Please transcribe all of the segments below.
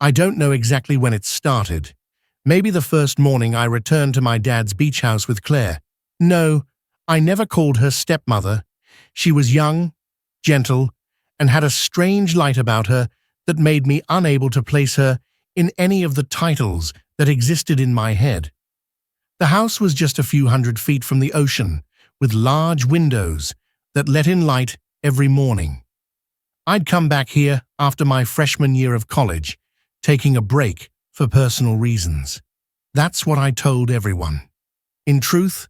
I don't know exactly when it started. Maybe the first morning I returned to my dad's beach house with Claire. No, I never called her stepmother. She was young, gentle, and had a strange light about her that made me unable to place her in any of the titles that existed in my head. The house was just a few hundred feet from the ocean, with large windows that let in light every morning. I'd come back here after my freshman year of college, taking a break for personal reasons. That's what I told everyone. In truth,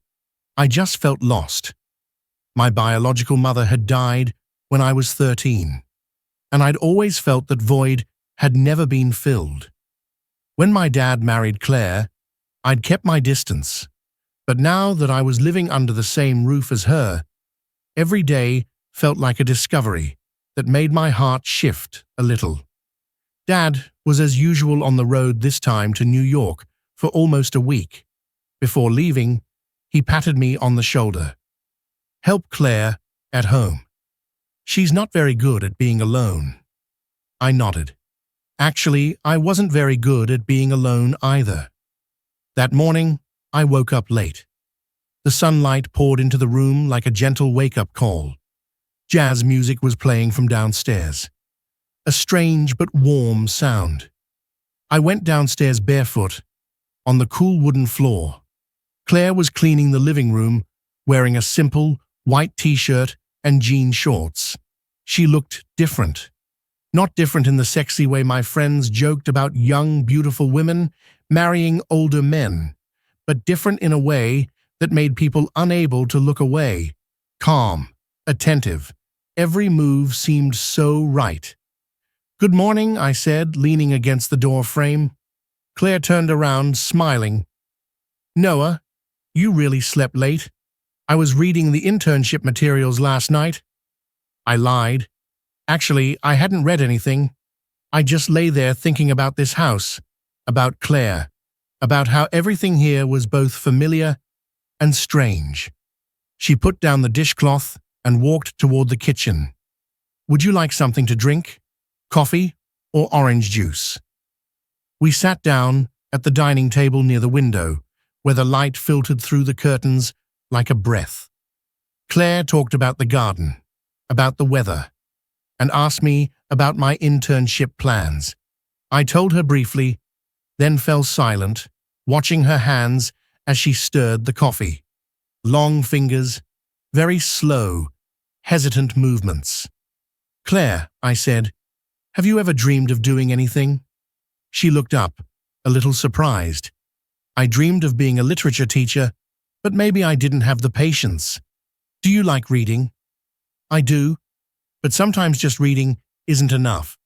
I just felt lost. My biological mother had died when I was 13, and I'd always felt that void had never been filled. When my dad married Claire, I'd kept my distance, but now that I was living under the same roof as her, every day felt like a discovery that made my heart shift a little. Dad was as usual on the road this time to New York for almost a week. Before leaving, he patted me on the shoulder. "Help Claire at home. She's not very good at being alone." I nodded. Actually, I wasn't very good at being alone either. That morning, I woke up late. The sunlight poured into the room like a gentle wake-up call. Jazz music was playing from downstairs. A strange but warm sound. I went downstairs barefoot, on the cool wooden floor. Claire was cleaning the living room, wearing a simple, white t-shirt and jean shorts. She looked different. Not different in the sexy way my friends joked about young, beautiful women marrying older men, but different in a way that made people unable to look away. Calm, attentive. Every move seemed so right. "Good morning," I said, leaning against the door frame. Claire turned around, smiling. "Noah, you really slept late. I was reading the internship materials last night." I lied. Actually, I hadn't read anything. I just lay there thinking about this house, about Claire, about how everything here was both familiar and strange. She put down the dishcloth and walked toward the kitchen. "Would you like something to drink? Coffee or orange juice?" We sat down at the dining table near the window, where the light filtered through the curtains like a breath. Claire talked about the garden, about the weather, and asked me about my internship plans. I told her briefly, then fell silent, watching her hands as she stirred the coffee. Long fingers, very slow, hesitant movements. "Claire," I said, "have you ever dreamed of doing anything?" She looked up, a little surprised. "I dreamed of being a literature teacher, but maybe I didn't have the patience." "Do you like reading?" "I do, but sometimes just reading isn't enough.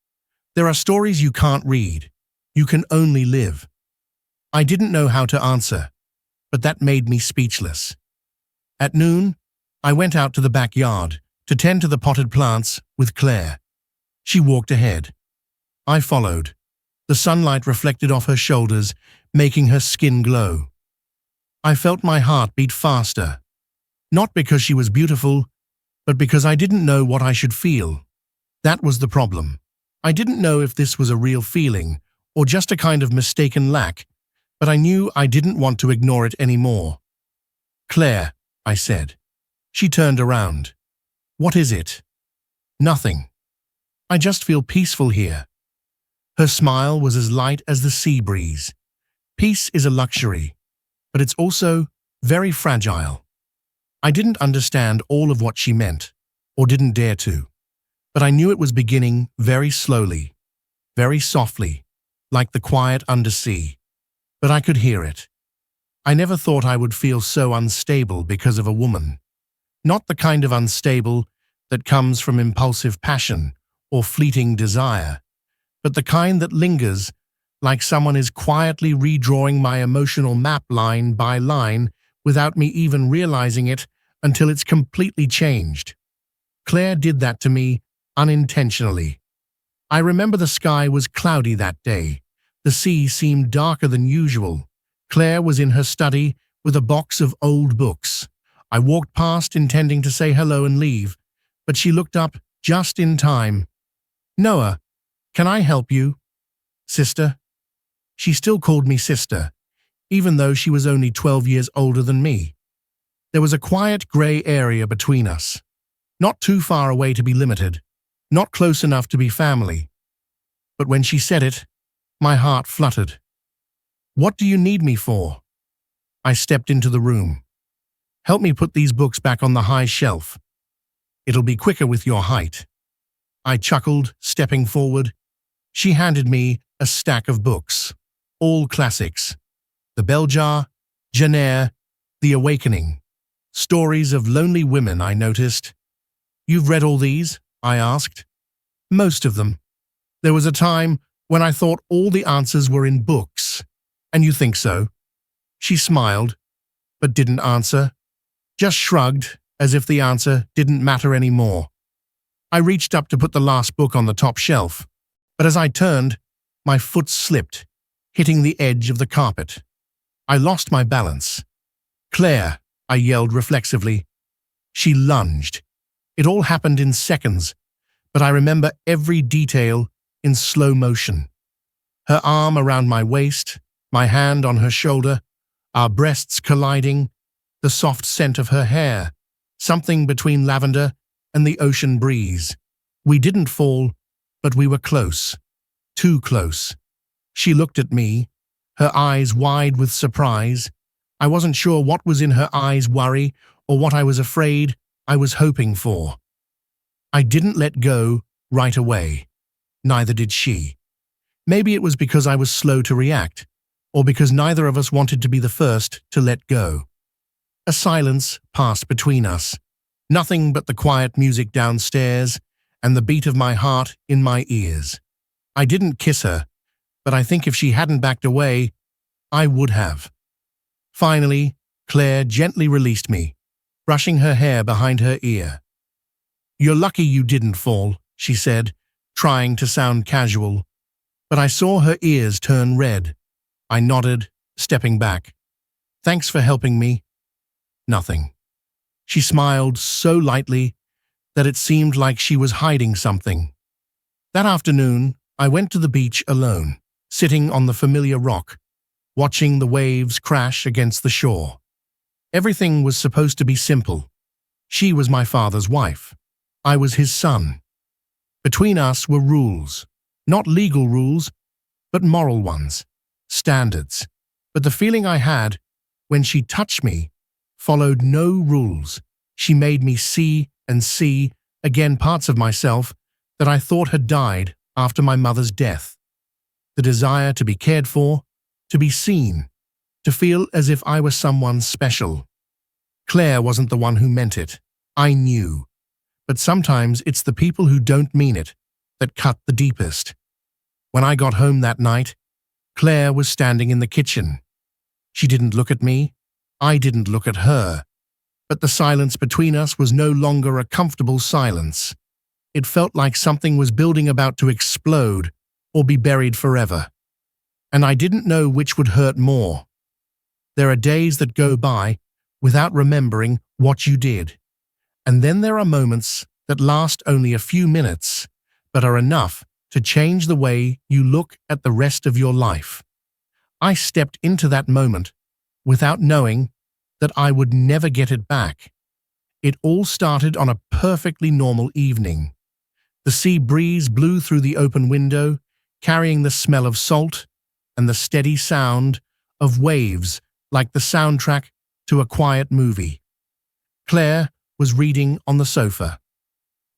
There are stories you can't read. You can only live." I didn't know how to answer, but that made me speechless. At noon, I went out to the backyard to tend to the potted plants with Claire. She walked ahead. I followed. The sunlight reflected off her shoulders, making her skin glow. I felt my heart beat faster, not because she was beautiful, but because I didn't know what I should feel. That was the problem. I didn't know if this was a real feeling or just a kind of mistaken lack, but I knew I didn't want to ignore it anymore. "Claire," I said. She turned around. "What is it?" "Nothing. I just feel peaceful here." Her smile was as light as the sea breeze. Peace is a luxury, but it's also very fragile. I didn't understand all of what she meant, or didn't dare to, but I knew it was beginning very slowly, very softly, like the quiet undersea. But I could hear it. I never thought I would feel so unstable because of a woman. Not the kind of unstable that comes from impulsive passion or fleeting desire, but the kind that lingers, like someone is quietly redrawing my emotional map line by line without me even realizing it until it's completely changed. Claire did that to me unintentionally. I remember the sky was cloudy that day. The sea seemed darker than usual. Claire was in her study with a box of old books. I walked past intending to say hello and leave, but she looked up just in time. "Noah, can I help you?" Sister? She still called me sister, even though she was only 12 years older than me. There was a quiet grey area between us, not too far away to be limited, not close enough to be family. But when she said it, my heart fluttered. What do you need me for? I stepped into the room. Help me put these books back on the high shelf. It'll be quicker with your height. I chuckled, stepping forward. She handed me a stack of books, all classics. The Bell Jar, Jane Eyre, The Awakening. Stories of lonely women, I noticed. You've read all these? I asked. Most of them. There was a time when I thought all the answers were in books. And you think so? She smiled, but didn't answer. Just shrugged, as if the answer didn't matter anymore. I reached up to put the last book on the top shelf, but as I turned, my foot slipped, hitting the edge of the carpet. I lost my balance. Claire, I yelled reflexively. She lunged. It all happened in seconds, but I remember every detail in slow motion. Her arm around my waist, my hand on her shoulder, our breasts colliding, the soft scent of her hair, something between lavender and the ocean breeze. We didn't fall, but we were close. Too close. She looked at me, her eyes wide with surprise. I wasn't sure what was in her eyes, worry, or what I was afraid I was hoping for. I didn't let go right away. Neither did she. Maybe it was because I was slow to react, or because neither of us wanted to be the first to let go. A silence passed between us. Nothing but the quiet music downstairs and the beat of my heart in my ears. I didn't kiss her, but I think if she hadn't backed away, I would have. Finally, Claire gently released me, brushing her hair behind her ear. You're lucky you didn't fall, she said, trying to sound casual. But I saw her ears turn red. I nodded, stepping back. Thanks for helping me. Nothing. She smiled so lightly that it seemed like she was hiding something. That afternoon, I went to the beach alone, sitting on the familiar rock, watching the waves crash against the shore. Everything was supposed to be simple. She was my father's wife. I was his son. Between us were rules, not legal rules, but moral ones, standards. But the feeling I had when she touched me followed no rules. She made me see and see again parts of myself that I thought had died after my mother's death. The desire to be cared for, to be seen, to feel as if I was someone special. Claire wasn't the one who meant it. I knew. But sometimes it's the people who don't mean it that cut the deepest. When I got home that night, Claire was standing in the kitchen. She didn't look at me. I didn't look at her. But the silence between us was no longer a comfortable silence. It felt like something was building about to explode or be buried forever. And I didn't know which would hurt more. There are days that go by without remembering what you did. And then there are moments that last only a few minutes, but are enough to change the way you look at the rest of your life. I stepped into that moment without knowing that I would never get it back. It all started on a perfectly normal evening. The sea breeze blew through the open window, carrying the smell of salt and the steady sound of waves like the soundtrack to a quiet movie. Claire was reading on the sofa.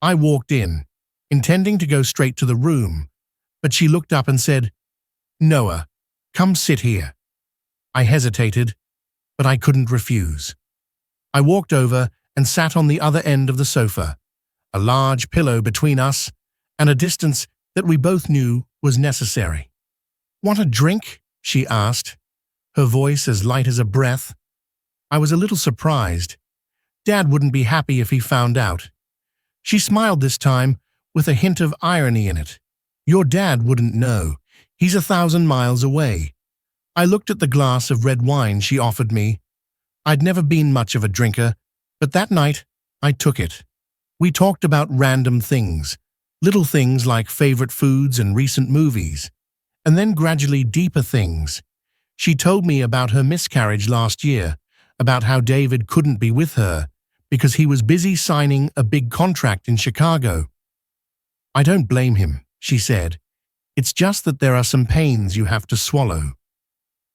I walked in, intending to go straight to the room, but she looked up and said, "Noah, come sit here." I hesitated, but I couldn't refuse. I walked over and sat on the other end of the sofa, a large pillow between us and a distance that we both knew was necessary. "Want a drink?" she asked, her voice as light as a breath. I was a little surprised. Dad wouldn't be happy if he found out. She smiled this time with a hint of irony in it. "Your dad wouldn't know. He's 1,000 miles away." I looked at the glass of red wine she offered me. I'd never been much of a drinker, but that night I took it. We talked about random things, little things like favorite foods and recent movies. And then gradually deeper things. She told me about her miscarriage last year, about how David couldn't be with her because he was busy signing a big contract in Chicago. "I don't blame him," she said. "It's just that there are some pains you have to swallow."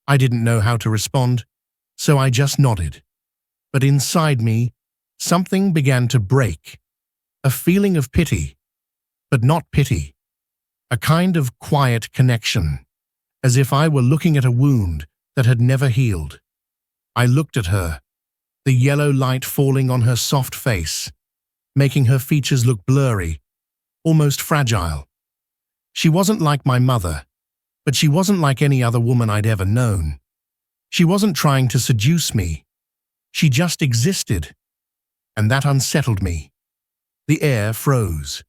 I didn't know how to respond, so I just nodded. But inside me, something began to break. A feeling of pity, but not pity. A kind of quiet connection, as if I were looking at a wound that had never healed. I looked at her, the yellow light falling on her soft face, making her features look blurry, almost fragile. She wasn't like my mother, but she wasn't like any other woman I'd ever known. She wasn't trying to seduce me. She just existed, and that unsettled me. The air froze.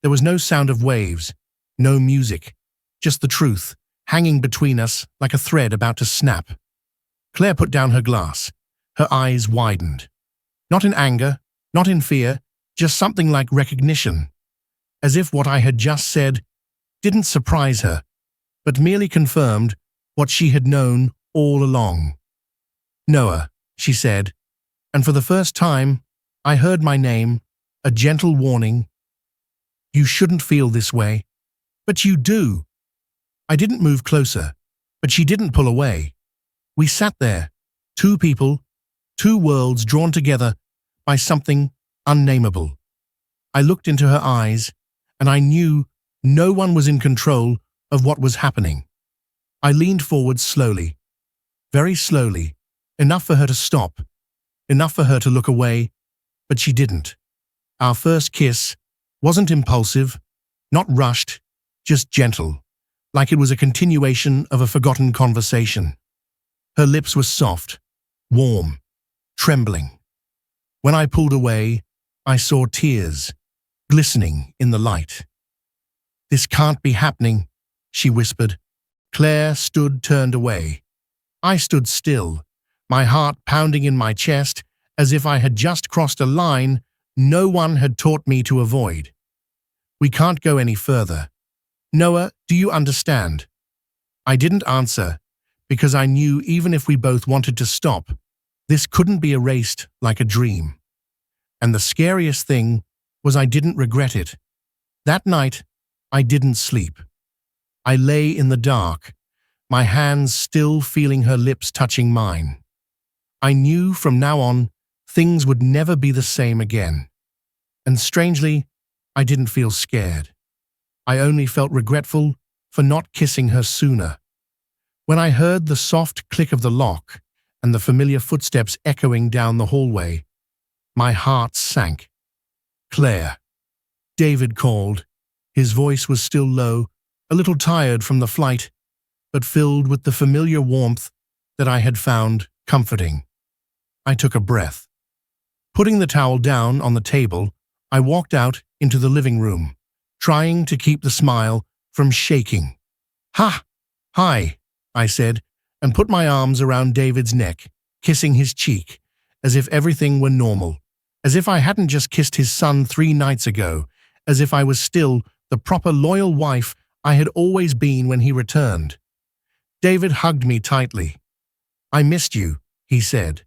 There was no sound of waves, no music, just the truth, hanging between us like a thread about to snap. Claire put down her glass. Her eyes widened. Not in anger, not in fear, just something like recognition. As if what I had just said didn't surprise her, but merely confirmed what she had known all along. "Noah," she said, and for the first time, I heard my name, a gentle warning. "You shouldn't feel this way." "But you do." I didn't move closer, but she didn't pull away. We sat there, two people, two worlds drawn together by something unnameable. I looked into her eyes, and I knew no one was in control of what was happening. I leaned forward slowly, very slowly, enough for her to stop, enough for her to look away, but she didn't. Our first kiss wasn't impulsive, not rushed, just gentle, like it was a continuation of a forgotten conversation. Her lips were soft, warm, trembling. When I pulled away, I saw tears, glistening in the light. "This can't be happening," she whispered. Claire stood turned away. I stood still, my heart pounding in my chest as if I had just crossed a line no one had taught me to avoid. "We can't go any further. Noah, do you understand?" I didn't answer, because I knew even if we both wanted to stop, this couldn't be erased like a dream. And the scariest thing was I didn't regret it. That night, I didn't sleep. I lay in the dark, my hands still feeling her lips touching mine. I knew from now on, things would never be the same again. And strangely, I didn't feel scared. I only felt regretful for not kissing her sooner. When I heard the soft click of the lock and the familiar footsteps echoing down the hallway, my heart sank. "Claire," David called. His voice was still low, a little tired from the flight, but filled with the familiar warmth that I had found comforting. I took a breath. Putting the towel down on the table, I walked out into the living room, trying to keep the smile from shaking. Hi, I said, and put my arms around David's neck, kissing his cheek, as if everything were normal, as if I hadn't just kissed his son 3 nights ago, as if I was still the proper loyal wife I had always been when he returned. David hugged me tightly. "I missed you," he said,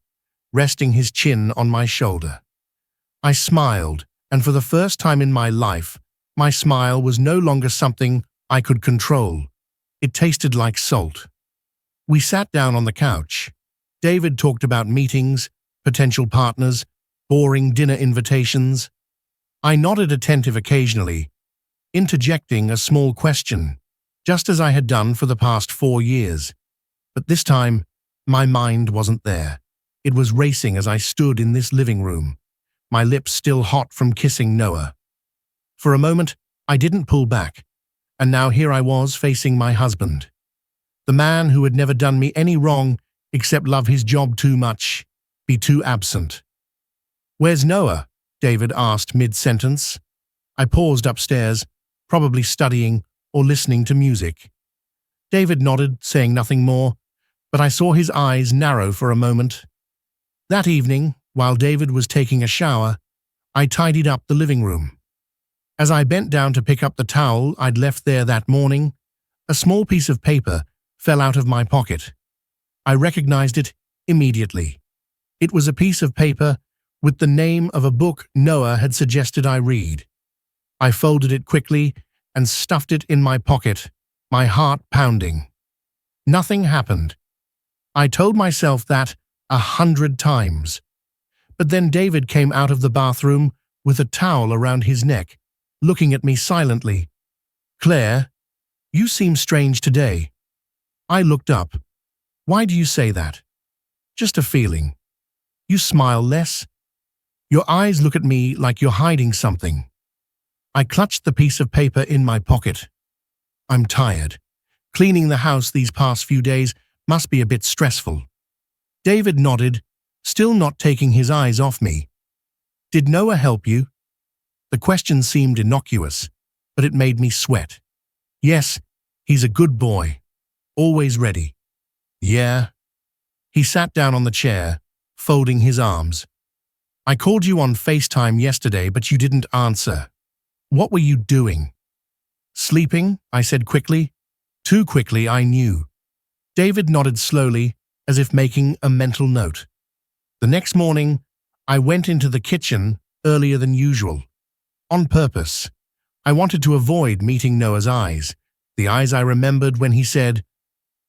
resting his chin on my shoulder. I smiled, and for the first time in my life, my smile was no longer something I could control. It tasted like salt. We sat down on the couch. David talked about meetings, potential partners, boring dinner invitations. I nodded attentive occasionally, interjecting a small question, just as I had done for the past 4 years. But this time, my mind wasn't there. It was racing as I stood in this living room, my lips still hot from kissing Noah. For a moment, I didn't pull back, and now here I was facing my husband. The man who had never done me any wrong except love his job too much, be too absent. "Where's Noah?" David asked mid-sentence. I paused upstairs, probably studying or listening to music. David nodded, saying nothing more, but I saw his eyes narrow for a moment. That evening, while David was taking a shower, I tidied up the living room. As I bent down to pick up the towel I'd left there that morning, A small piece of paper fell out of my pocket. I recognized it immediately. It was a piece of paper with the name of a book Noah had suggested I read. I folded it quickly and stuffed it in my pocket, my heart pounding. Nothing happened. I told myself that 100 times. But then David came out of the bathroom with a towel around his neck, looking at me silently. "Claire, you seem strange today." I looked up. "Why do you say that?" "Just a feeling." "You smile less. Your eyes look at me like you're hiding something." I clutched the piece of paper in my pocket. "I'm tired. Cleaning the house these past few days must be a bit stressful." David nodded, still not taking his eyes off me. "Did Noah help you?" The question seemed innocuous, but it made me sweat. "Yes, he's a good boy. Always ready." "Yeah." He sat down on the chair, folding his arms. "I called you on FaceTime yesterday, but you didn't answer. What were you doing?" "Sleeping," I said quickly. Too quickly, I knew. David nodded slowly, as if making a mental note. The next morning, I went into the kitchen earlier than usual. On purpose. I wanted to avoid meeting Noah's eyes, the eyes I remembered when he said,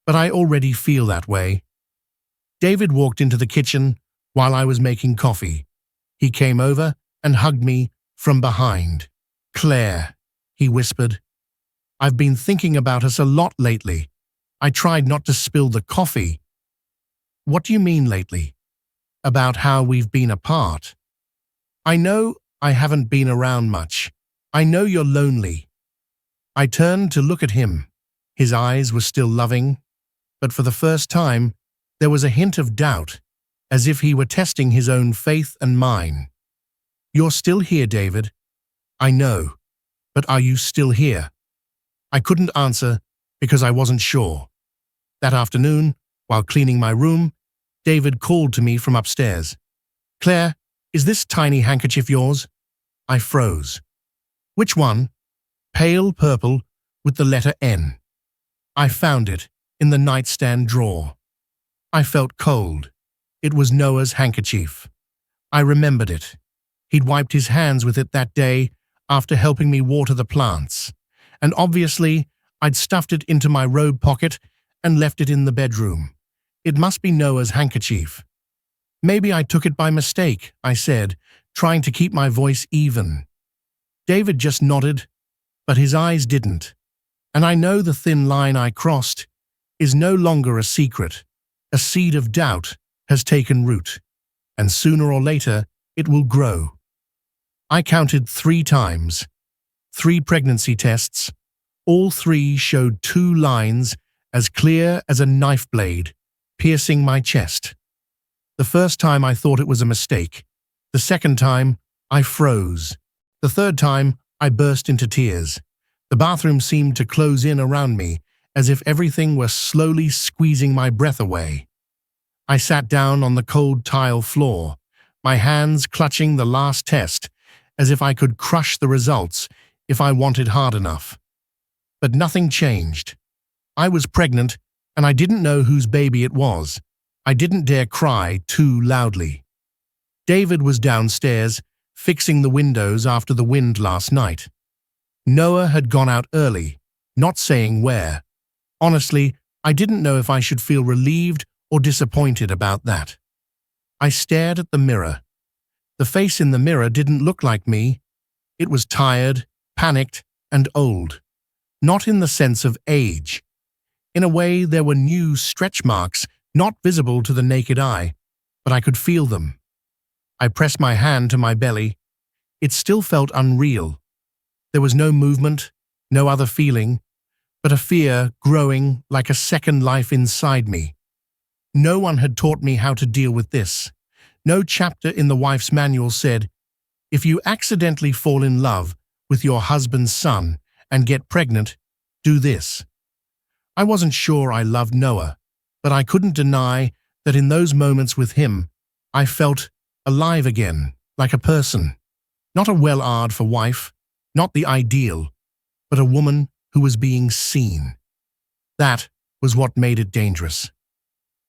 "But I already feel that way." David walked into the kitchen while I was making coffee. He came over and hugged me from behind. "Claire," he whispered, "I've been thinking about us a lot lately." I tried not to spill the coffee. "What do you mean lately?" "About how we've been apart. I know I haven't been around much. I know you're lonely." I turned to look at him. His eyes were still loving, but for the first time, there was a hint of doubt, as if he were testing his own faith and mine. "You're still here, David." "I know, but are you still here?" I couldn't answer because I wasn't sure. That afternoon, while cleaning my room, David called to me from upstairs. "Claire, is this tiny handkerchief yours?" I froze. "Which one?" "Pale purple with the letter N." I found it in the nightstand drawer. I felt cold. It was Noah's handkerchief. I remembered it. He'd wiped his hands with it that day after helping me water the plants. And obviously, I'd stuffed it into my robe pocket and left it in the bedroom. It must be Noah's handkerchief. "Maybe I took it by mistake," I said, trying to keep my voice even. David just nodded, but his eyes didn't. And I know the thin line I crossed is no longer a secret. A seed of doubt has taken root, and sooner or later it will grow. I counted 3 times. 3 pregnancy tests. All 3 showed 2 lines as clear as a knife blade, piercing my chest. The first time I thought it was a mistake. The second time, I froze. The third time, I burst into tears. The bathroom seemed to close in around me, as if everything were slowly squeezing my breath away. I sat down on the cold tile floor, my hands clutching the last test, as if I could crush the results if I wanted hard enough. But nothing changed. I was pregnant, and I didn't know whose baby it was. I didn't dare cry too loudly. David was downstairs, fixing the windows after the wind last night. Noah had gone out early, not saying where. Honestly, I didn't know if I should feel relieved or disappointed about that. I stared at the mirror. The face in the mirror didn't look like me. It was tired, panicked, and old. Not in the sense of age. In a way, there were new stretch marks, not visible to the naked eye, but I could feel them. I pressed my hand to my belly. It still felt unreal. There was no movement, no other feeling, but a fear growing like a second life inside me. No one had taught me how to deal with this. No chapter in the wife's manual said, "If you accidentally fall in love with your husband's son and get pregnant, do this." I wasn't sure I loved Noah, but I couldn't deny that in those moments with him, I felt alive again, like a person. Not a well-cared for wife, not the ideal, but a woman who was being seen. That was what made it dangerous.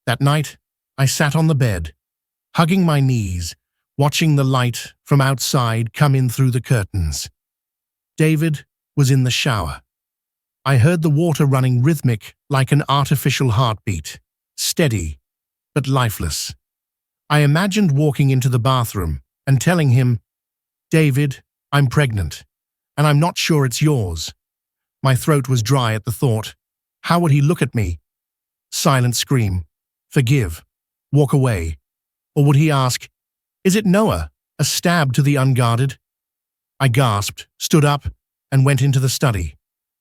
That night, I sat on the bed, hugging my knees, watching the light from outside come in through the curtains. David was in the shower. I heard the water running rhythmic like an artificial heartbeat, steady but lifeless. I imagined walking into the bathroom and telling him, "David, I'm pregnant, and I'm not sure it's yours." My throat was dry at the thought. How would he look at me? Silent scream, forgive, walk away. Or would he ask, "Is it Noah?" A stab to the unguarded? I gasped, stood up, and went into the study.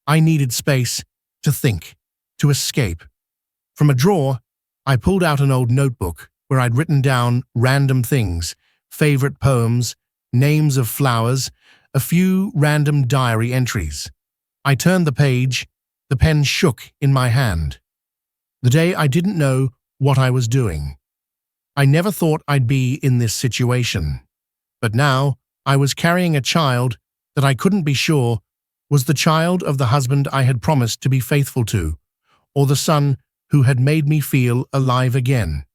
I needed space to think, to escape. From a drawer, I pulled out an old notebook where I'd written down random things, favorite poems, names of flowers, a few random diary entries. I turned the page, the pen shook in my hand. The day I didn't know what I was doing. I never thought I'd be in this situation. But now I was carrying a child that I couldn't be sure was the child of the husband I had promised to be faithful to, or the son who had made me feel alive again.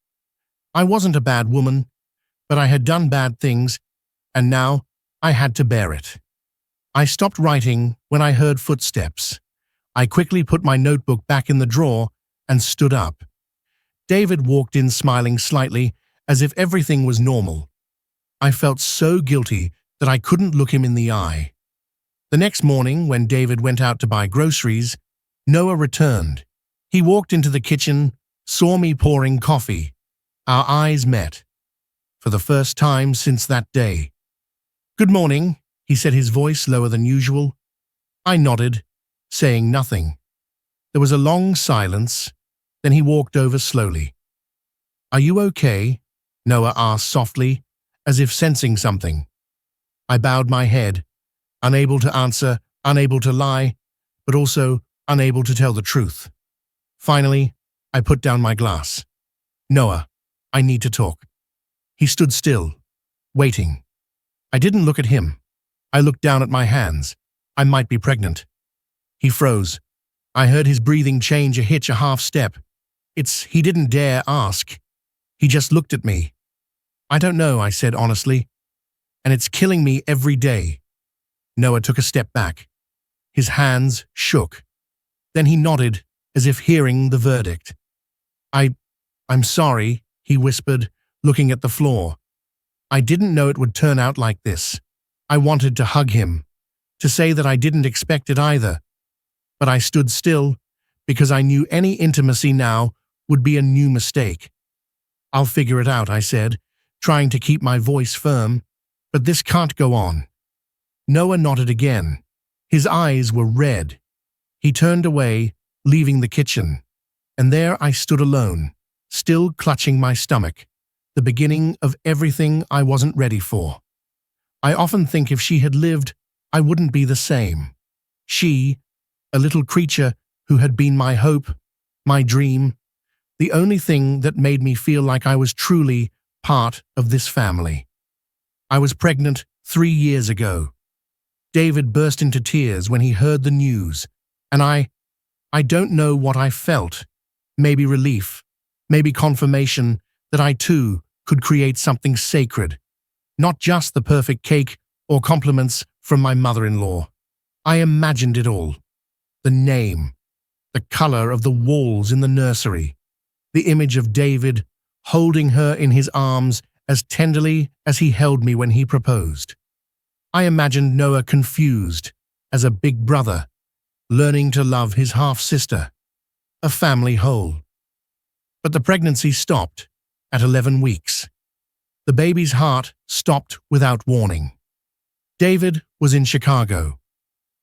I wasn't a bad woman, but I had done bad things, and now I had to bear it. I stopped writing when I heard footsteps. I quickly put my notebook back in the drawer and stood up. David walked in smiling slightly, as if everything was normal. I felt so guilty that I couldn't look him in the eye. The next morning, when David went out to buy groceries, Noah returned. He walked into the kitchen, saw me pouring coffee. Our eyes met. For the first time since that day. "Good morning," he said, his voice lower than usual. I nodded, saying nothing. There was a long silence, then he walked over slowly. "Are you okay?" Noah asked softly, as if sensing something. I bowed my head, unable to answer, unable to lie, but also unable to tell the truth. Finally, I put down my glass. "Noah, I need to talk." He stood still, waiting. I didn't look at him. I looked down at my hands. I might be pregnant. He froze. I heard his breathing change a hitch, a half step. He didn't dare ask. He just looked at me. "I don't know," I said honestly. "And it's killing me every day." Noah took a step back. His hands shook. Then he nodded, as if hearing the verdict. I'm sorry," he whispered, looking at the floor. I didn't know it would turn out like this. I wanted to hug him, to say that I didn't expect it either. But I stood still, because I knew any intimacy now would be a new mistake. "I'll figure it out," I said, trying to keep my voice firm. "But this can't go on." Noah nodded again. His eyes were red. He turned away, leaving the kitchen. And there I stood alone, still clutching my stomach, the beginning of everything I wasn't ready for. I often think if she had lived, I wouldn't be the same. She, a little creature who had been my hope, my dream, the only thing that made me feel like I was truly part of this family. I was pregnant 3 years ago. David burst into tears when he heard the news, and I don't know what I felt. Maybe relief, maybe confirmation that I too could create something sacred, not just the perfect cake or compliments from my mother-in-law. I imagined it all. The name, the color of the walls in the nursery, the image of David holding her in his arms as tenderly as he held me when he proposed. I imagined Noah confused as a big brother, learning to love his half-sister, a family whole. But the pregnancy stopped at 11 weeks. The baby's heart stopped without warning. David was in Chicago.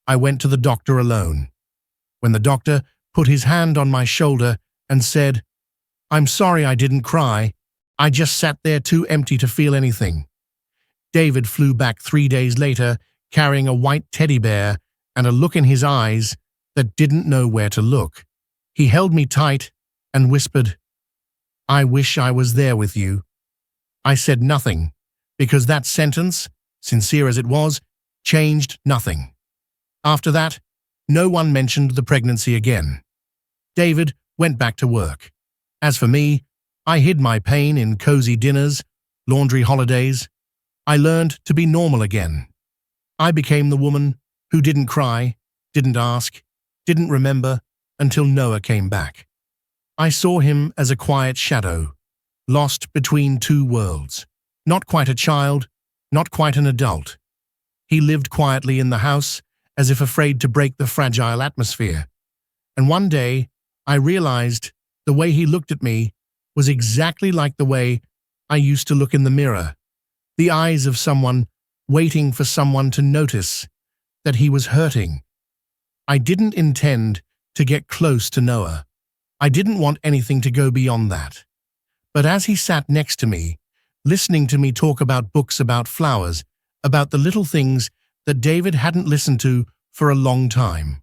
I went to the doctor alone. When the doctor put his hand on my shoulder and said, "I'm sorry I didn't cry. I just sat there too empty to feel anything." David flew back 3 days later, carrying a white teddy bear and a look in his eyes that didn't know where to look. He held me tight and whispered, "I wish I was there with you." I said nothing, because that sentence, sincere as it was, changed nothing. After that, no one mentioned the pregnancy again. David went back to work. As for me, I hid my pain in cozy dinners, laundry holidays. I learned to be normal again. I became the woman who didn't cry, didn't ask, didn't remember until Noah came back. I saw him as a quiet shadow, lost between two worlds. Not quite a child, not quite an adult. He lived quietly in the house, as if afraid to break the fragile atmosphere. And one day, I realized the way he looked at me was exactly like the way I used to look in the mirror. The eyes of someone waiting for someone to notice that he was hurting. I didn't intend to get close to Noah. I didn't want anything to go beyond that. But as he sat next to me, listening to me talk about books about flowers, about the little things that David hadn't listened to for a long time,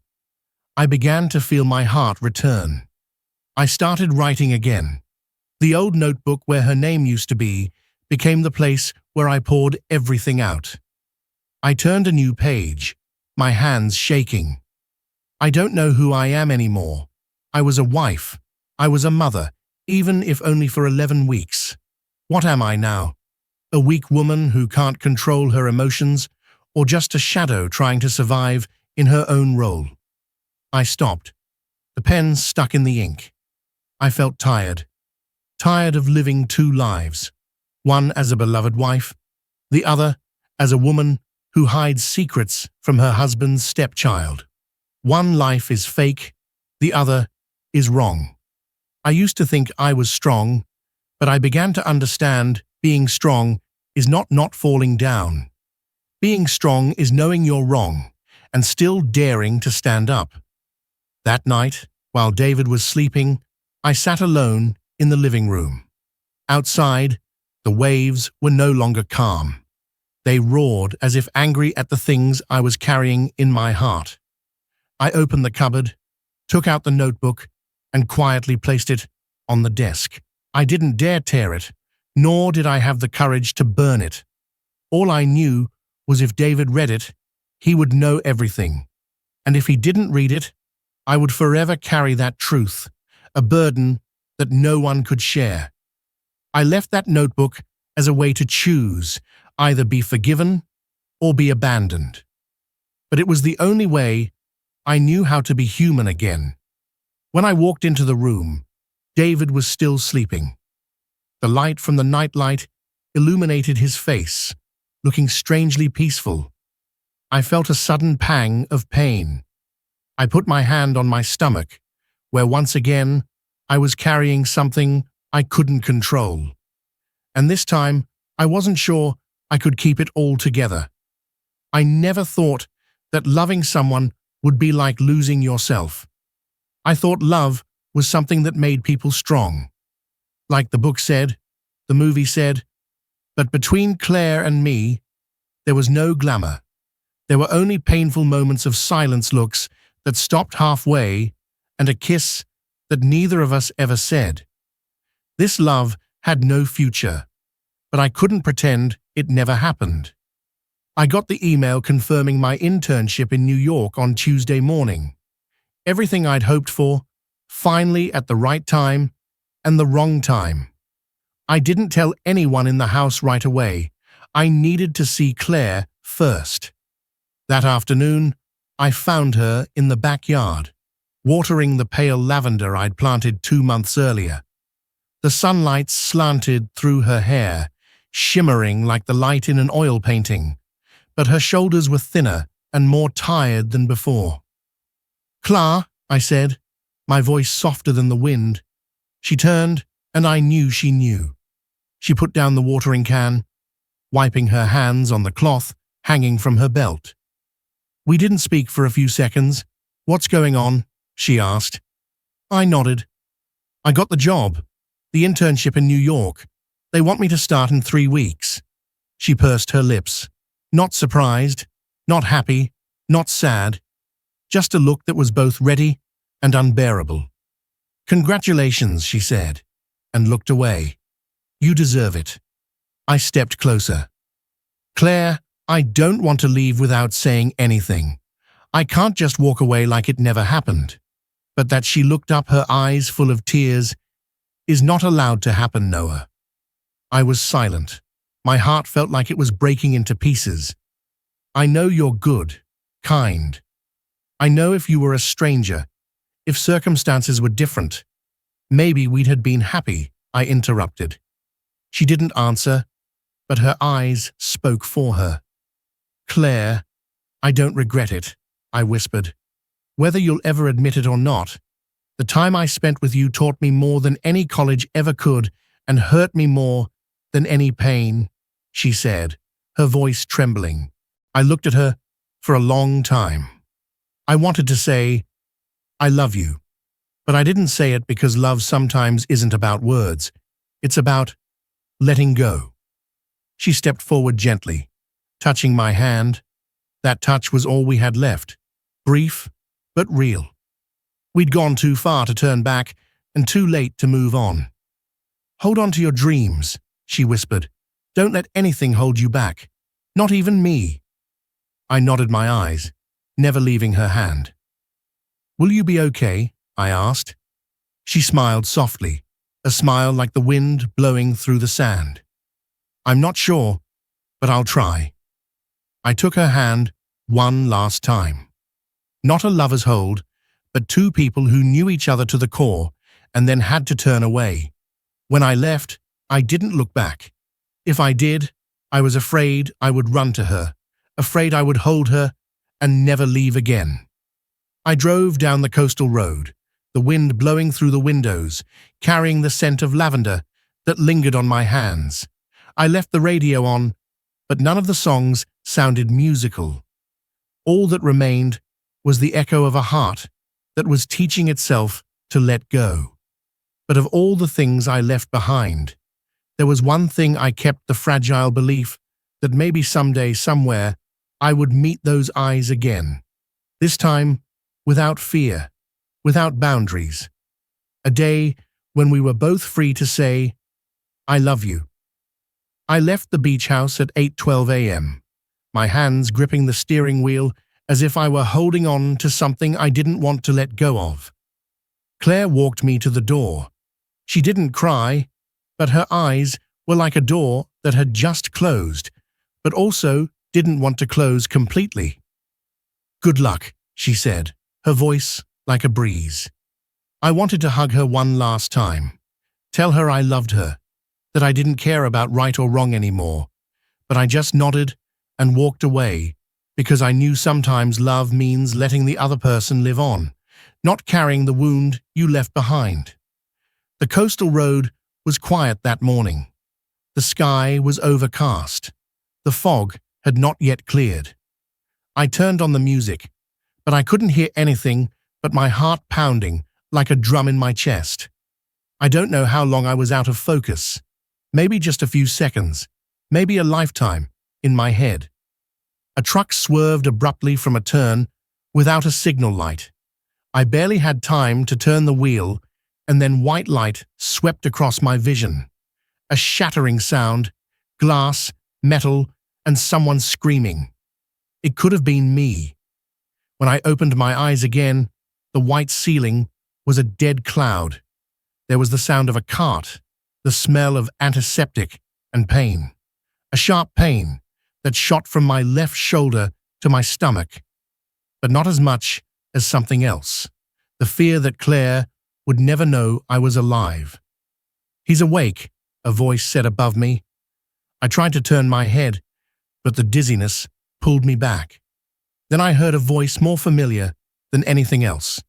I began to feel my heart return. I started writing again. The old notebook where her name used to be became the place where I poured everything out. I turned a new page, my hands shaking. I don't know who I am anymore. I was a wife. I was a mother, even if only for 11 weeks. What am I now? A weak woman who can't control her emotions, or just a shadow trying to survive in her own role? I stopped. The pen stuck in the ink. I felt tired. Tired of living two lives. One as a beloved wife, the other as a woman who hides secrets from her husband's stepchild. One life is fake, the other is wrong. I used to think I was strong, but I began to understand being strong is not falling down. Being strong is knowing you're wrong and still daring to stand up. That night, while David was sleeping, I sat alone in the living room. Outside, the waves were no longer calm. They roared as if angry at the things I was carrying in my heart. I opened the cupboard, took out the notebook, and quietly placed it on the desk. I didn't dare tear it, nor did I have the courage to burn it. All I knew was if David read it, he would know everything. And if he didn't read it, I would forever carry that truth, a burden that no one could share. I left that notebook as a way to choose, either be forgiven or be abandoned. But it was the only way I knew how to be human again. When I walked into the room, David was still sleeping. The light from the nightlight illuminated his face, looking strangely peaceful. I felt a sudden pang of pain. I put my hand on my stomach, where once again I was carrying something I couldn't control. And this time, I wasn't sure I could keep it all together. I never thought that loving someone would be like losing yourself. I thought love was something that made people strong. Like the book said, the movie said, but between Claire and me, there was no glamour. There were only painful moments of silence looks that stopped halfway and a kiss that neither of us ever said. This love had no future, but I couldn't pretend it never happened. I got the email confirming my internship in New York on Tuesday morning. Everything I'd hoped for, finally at the right time and the wrong time. I didn't tell anyone in the house right away. I needed to see Claire first. That afternoon, I found her in the backyard, watering the pale lavender I'd planted 2 months earlier. The sunlight slanted through her hair, shimmering like the light in an oil painting, but her shoulders were thinner and more tired than before. "Clara," I said, my voice softer than the wind. She turned, and I knew she knew. She put down the watering can, wiping her hands on the cloth hanging from her belt. We didn't speak for a few seconds. "What's going on?" she asked. I nodded. "I got the job, the internship in New York. They want me to start in 3 weeks. She pursed her lips. Not surprised, not happy, not sad. Just a look that was both ready and unbearable. "Congratulations," she said, and looked away. "You deserve it." I stepped closer. "Claire, I don't want to leave without saying anything. I can't just walk away like it never happened." but that she looked up, her eyes full of tears, is not allowed to happen, Noah. I was silent. My heart felt like it was breaking into pieces. I know you're good, kind. I know if you were a stranger, if circumstances were different, maybe we'd had been happy, I interrupted. She didn't answer, but her eyes spoke for her. Claire, I don't regret it, I whispered. Whether you'll ever admit it or not, the time I spent with you taught me more than any college ever could and hurt me more than any pain, she said, her voice trembling. I looked at her for a long time. I wanted to say, I love you, but I didn't say it because love sometimes isn't about words. It's about letting go. She stepped forward gently, touching my hand. That touch was all we had left, brief but real. We'd gone too far to turn back and too late to move on. Hold on to your dreams, she whispered. Don't let anything hold you back, not even me. I nodded my eyes, never leaving her hand. Will you be okay? I asked. She smiled softly, a smile like the wind blowing through the sand. I'm not sure, but I'll try. I took her hand one last time. Not a lover's hold, but two people who knew each other to the core and then had to turn away. When I left, I didn't look back. If I did, I was afraid I would run to her, afraid I would hold her and never leave again. I drove down the coastal road, the wind blowing through the windows, carrying the scent of lavender that lingered on my hands. I left the radio on, but none of the songs sounded musical. All that remained was the echo of a heart that was teaching itself to let go. But of all the things I left behind, there was one thing I kept, the fragile belief that maybe someday, somewhere, I would meet those eyes again. This time, without fear, without boundaries. A day when we were both free to say, I love you. I left the beach house at 8:12 a.m., my hands gripping the steering wheel as if I were holding on to something I didn't want to let go of. Claire walked me to the door. She didn't cry, but her eyes were like a door that had just closed, but also didn't want to close completely. Good luck, she said, her voice like a breeze. I wanted to hug her one last time, tell her I loved her, that I didn't care about right or wrong anymore, but I just nodded and walked away because I knew sometimes love means letting the other person live on, not carrying the wound you left behind. The coastal road was quiet that morning. The sky was overcast. The fog had not yet cleared. I turned on the music, but I couldn't hear anything but my heart pounding like a drum in my chest. I don't know how long I was out of focus. Maybe just a few seconds, maybe a lifetime, in my head. A truck swerved abruptly from a turn without a signal light. I barely had time to turn the wheel, and then white light swept across my vision. A shattering sound, glass, metal, and someone screaming. It could have been me. When I opened my eyes again, the white ceiling was a dead cloud. There was the sound of a cart, the smell of antiseptic and pain. A sharp pain that shot from my left shoulder to my stomach, but not as much as something else. The fear that Claire would never know I was alive. He's awake, a voice said above me. I tried to turn my head, but the dizziness pulled me back. Then I heard a voice more familiar than anything else.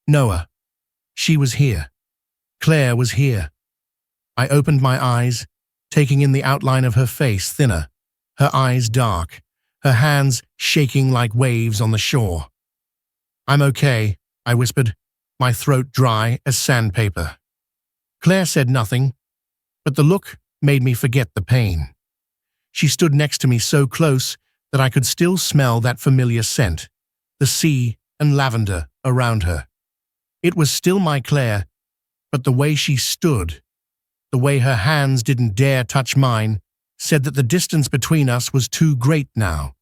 Noah. She was here. Claire was here. I opened my eyes, taking in the outline of her face thinner, her eyes dark, her hands shaking like waves on the shore. I'm okay, I whispered, my throat dry as sandpaper. Claire said nothing, but the look made me forget the pain. She stood next to me so close that I could still smell that familiar scent, the sea and lavender around her. It was still my Claire, but the way she stood, the way her hands didn't dare touch mine, said that the distance between us was too great now.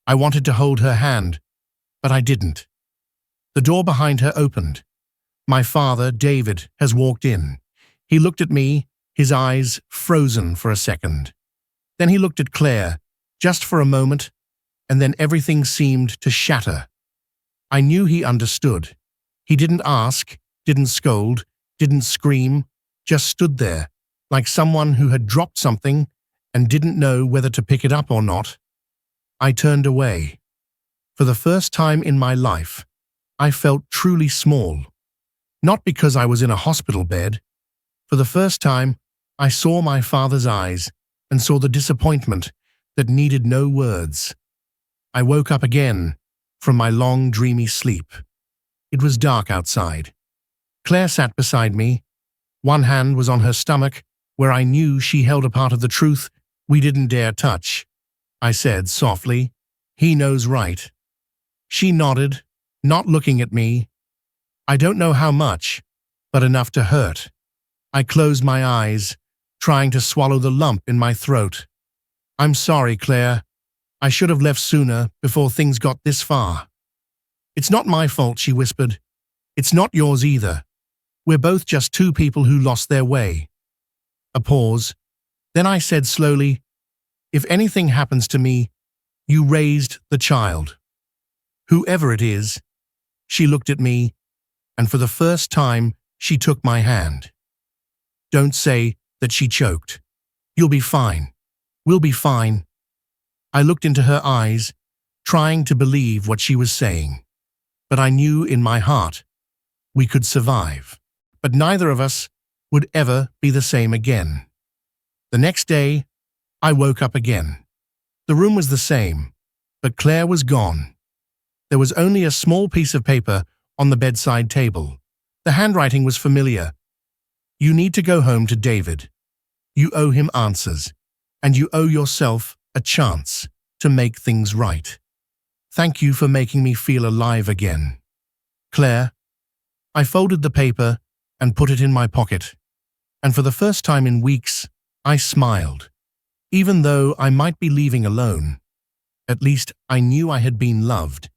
I wanted to hold her hand, but I didn't. The door behind her opened, My father, David, has walked in. He looked at me, his eyes frozen for a second. Then he looked at Claire, just for a moment, and then everything seemed to shatter. I knew he understood. He didn't ask, didn't scold, didn't scream, just stood there, like someone who had dropped something and didn't know whether to pick it up or not. I turned away. For the first time in my life, I felt truly small. Not because I was in a hospital bed. For the first time, I saw my father's eyes and saw the disappointment that needed no words. I woke up again from my long, dreamy sleep. It was dark outside. Claire sat beside me. One hand was on her stomach, where I knew she held a part of the truth we didn't dare touch. I said softly, "He knows right." She nodded, not looking at me. I don't know how much, but enough to hurt. I closed my eyes, trying to swallow the lump in my throat. "I'm sorry, Claire. I should have left sooner, before things got this far." "It's not my fault," she whispered. "It's not yours either. We're both just two people who lost their way." A pause. Then I said slowly, "If anything happens to me, you raised the child. Whoever it is." She looked at me, and for the first time, she took my hand. "Don't say that," she choked. "You'll be fine. We'll be fine." I looked into her eyes, trying to believe what she was saying. But I knew in my heart we could survive. But neither of us would ever be the same again. The next day, I woke up again. The room was the same, but Claire was gone. There was only a small piece of paper on the bedside table. The handwriting was familiar. "You need to go home to David. You owe him answers, and you owe yourself a chance to make things right. Thank you for making me feel alive again. Claire." I folded the paper and put it in my pocket, and for the first time in weeks, I smiled. Even though I might be leaving alone, at least I knew I had been loved.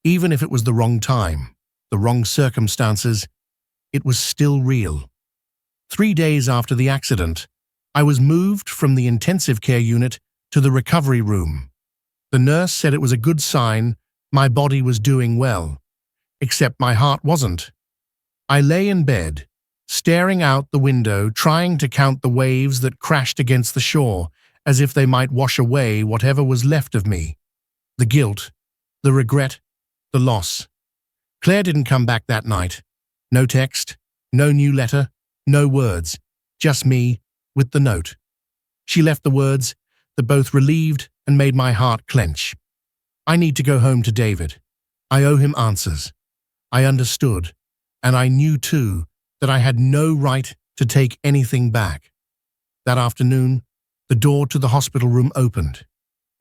Even if it was the wrong time, the wrong circumstances, it was still real. 3 days after the accident, I was moved from the intensive care unit to the recovery room. The nurse said it was a good sign my body was doing well, except my heart wasn't. I lay in bed, staring out the window, trying to count the waves that crashed against the shore, as if they might wash away whatever was left of me. The guilt, the regret, the loss. Claire didn't come back that night. No text, no new letter, no words, just me with the note. She left the words that both relieved and made my heart clench. I need to go home to David. I owe him answers. I understood, and I knew too that I had no right to take anything back. That afternoon, the door to the hospital room opened.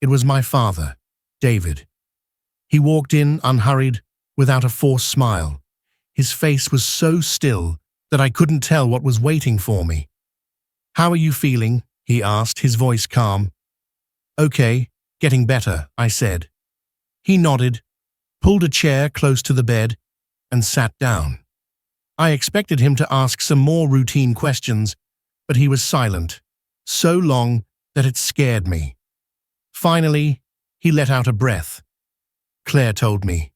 It was my father, David. He walked in unhurried, without a forced smile. His face was so still that I couldn't tell what was waiting for me. "How are you feeling?" he asked, his voice calm. "Okay, getting better," I said. He nodded, pulled a chair close to the bed, and sat down. I expected him to ask some more routine questions, but he was silent, so long that it scared me. Finally, he let out a breath. "Claire told me."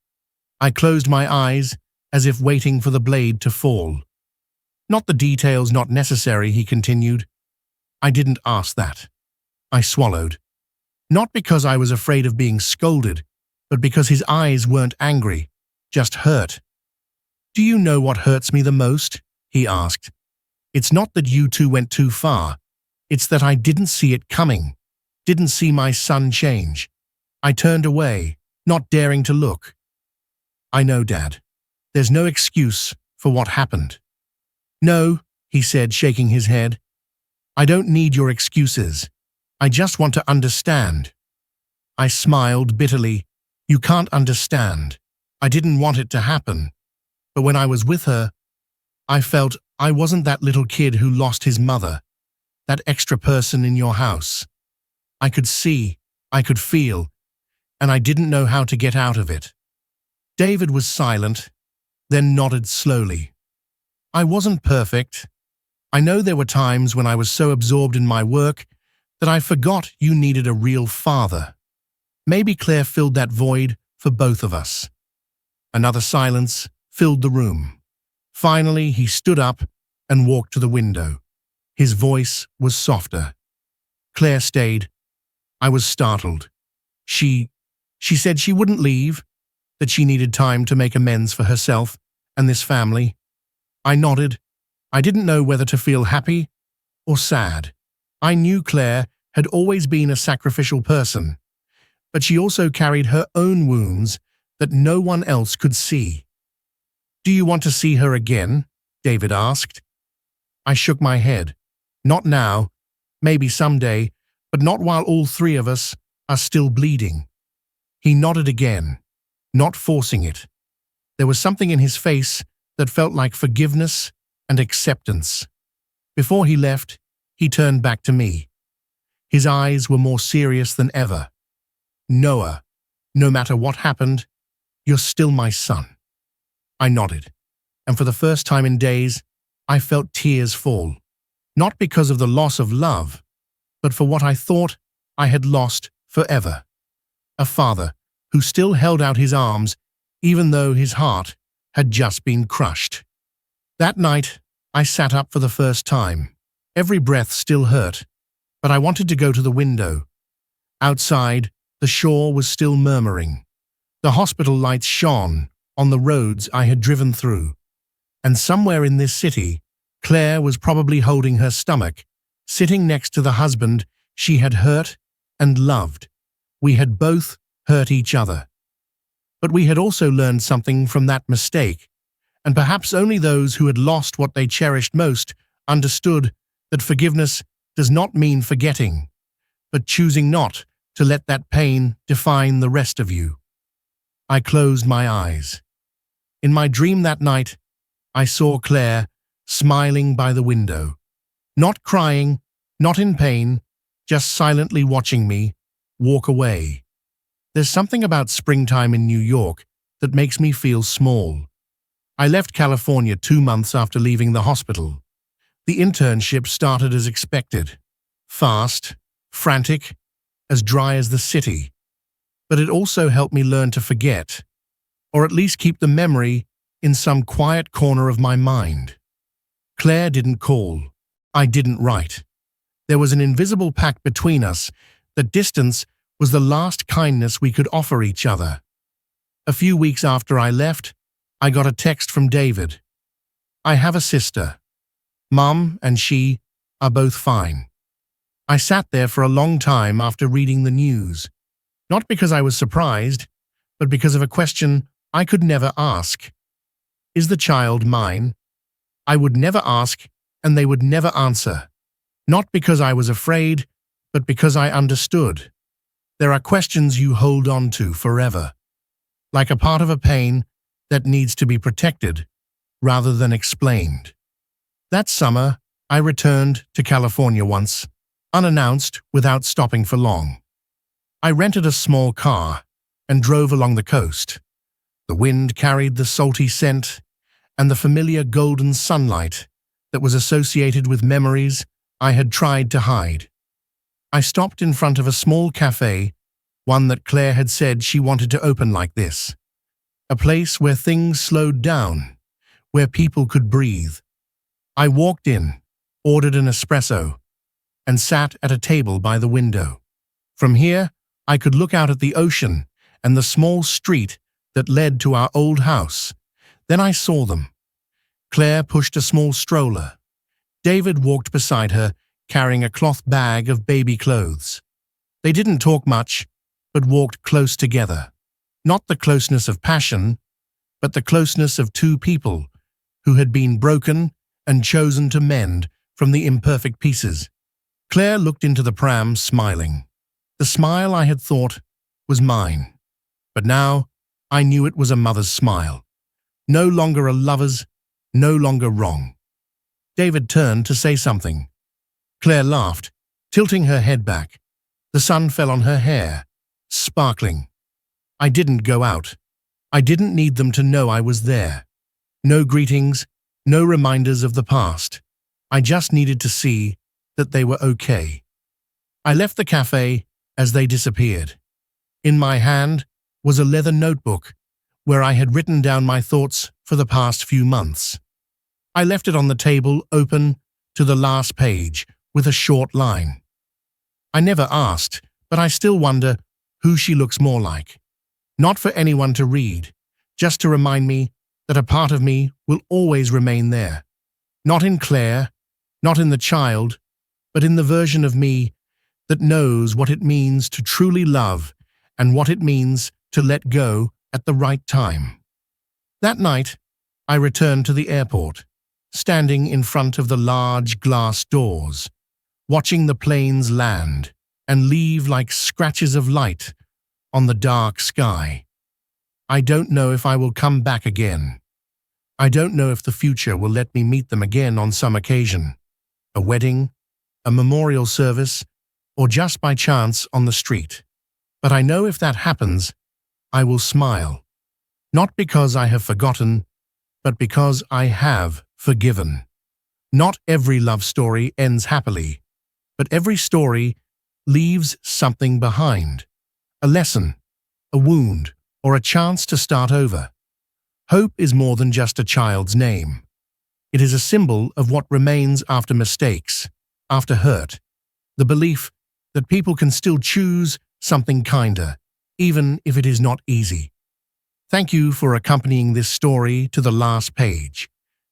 I closed my eyes, as if waiting for the blade to fall. "Not the details not necessary," he continued. I didn't ask that. I swallowed. Not because I was afraid of being scolded, but because his eyes weren't angry, just hurt. "Do you know what hurts me the most?" he asked. "It's not that you two went too far. It's that I didn't see it coming, didn't see my son change. I turned away, not daring to look." "I know, Dad. There's no excuse for what happened." "No," he said, shaking his head. "I don't need your excuses. I just want to understand." I smiled bitterly. "You can't understand. I didn't want it to happen. But when I was with her, I felt I wasn't that little kid who lost his mother, that extra person in your house. I could see, I could feel, and I didn't know how to get out of it." David was silent. then nodded slowly. I wasn't perfect. I know there were times when I was so absorbed in my work that I forgot you needed a real father. Maybe Claire filled that void for both of us. Another silence filled the room. Finally, he stood up and walked to the window. His voice was softer. Claire stayed. I was startled. She said she wouldn't leave, that she needed time to make amends for herself and this family. I nodded. I didn't know whether to feel happy or sad. I knew Claire had always been a sacrificial person, but she also carried her own wounds that no one else could see. "Do you want to see her again?" David asked. I shook my head. "Not now, maybe someday, but not while all three of us are still bleeding." He nodded again, not forcing it. There was something in his face that felt like forgiveness and acceptance. Before he left, he turned back to me. His eyes were more serious than ever. "Noah, no matter what happened, you're still my son." I nodded, and for the first time in days, I felt tears fall. Not because of the loss of love, but for what I thought I had lost forever. A father who still held out his arms even though his heart had just been crushed. That night, I sat up for the first time. Every breath still hurt, but I wanted to go to the window. Outside, the shore was still murmuring. The hospital lights shone on the roads I had driven through. And somewhere in this city, Claire was probably holding her stomach, sitting next to the husband she had hurt and loved. We had both hurt each other. But we had also learned something from that mistake, and perhaps only those who had lost what they cherished most understood that forgiveness does not mean forgetting, but choosing not to let that pain define the rest of you. I closed my eyes. In my dream that night, I saw Claire smiling by the window, not crying, not in pain, just silently watching me walk away. There's something about springtime in New York that makes me feel small. I left California 2 months after leaving the hospital. The internship started as expected. Fast, frantic, as dry as the city. But it also helped me learn to forget, or at least keep the memory in some quiet corner of my mind. Claire didn't call. I didn't write. There was an invisible pact between us that distance was the last kindness we could offer each other. A few weeks after I left, I got a text from David. "I have a sister. Mom and she are both fine." I sat there for a long time after reading the news, not because I was surprised, but because of a question I could never ask. Is the child mine? I would never ask, and they would never answer. Not because I was afraid, but because I understood. There are questions you hold on to forever, like a part of a pain that needs to be protected rather than explained. That summer, I returned to California once, unannounced without stopping for long. I rented a small car and drove along the coast. The wind carried the salty scent and the familiar golden sunlight that was associated with memories I had tried to hide. I stopped in front of a small cafe, one that Claire had said she wanted to open like this. A place where things slowed down, where people could breathe. I walked in, ordered an espresso, and sat at a table by the window. From here, I could look out at the ocean and the small street that led to our old house. Then I saw them. Claire pushed a small stroller. David walked beside her, carrying a cloth bag of baby clothes. They didn't talk much, but walked close together. Not the closeness of passion, but the closeness of two people who had been broken and chosen to mend from the imperfect pieces. Claire looked into the pram, smiling. The smile I had thought was mine. But now I knew it was a mother's smile. No longer a lover's, no longer wrong. David turned to say something. Claire laughed, tilting her head back. The sun fell on her hair, sparkling. I didn't go out. I didn't need them to know I was there. No greetings, no reminders of the past. I just needed to see that they were okay. I left the cafe as they disappeared. In my hand was a leather notebook where I had written down my thoughts for the past few months. I left it on the table, open to the last page, with a short line. I never asked, but I still wonder who she looks more like. Not for anyone to read, just to remind me that a part of me will always remain there. Not in Claire, not in the child, but in the version of me that knows what it means to truly love and what it means to let go at the right time. That night, I returned to the airport, standing in front of the large glass doors, watching the planes land and leave like scratches of light on the dark sky. I don't know if I will come back again. I don't know if the future will let me meet them again on some occasion, a wedding, a memorial service, or just by chance on the street. But I know if that happens, I will smile. Not because I have forgotten, but because I have forgiven. Not every love story ends happily, but every story leaves something behind. A lesson, a wound, or a chance to start over. Hope is more than just a child's name. It is a symbol of what remains after mistakes, after hurt, the belief that people can still choose something kinder, even if it is not easy. Thank you for accompanying this story to the last page.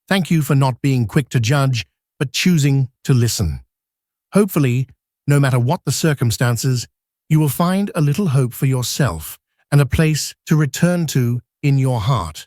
Thank you for not being quick to judge, but choosing to listen. Hopefully, no matter what the circumstances, you will find a little hope for yourself and a place to return to in your heart.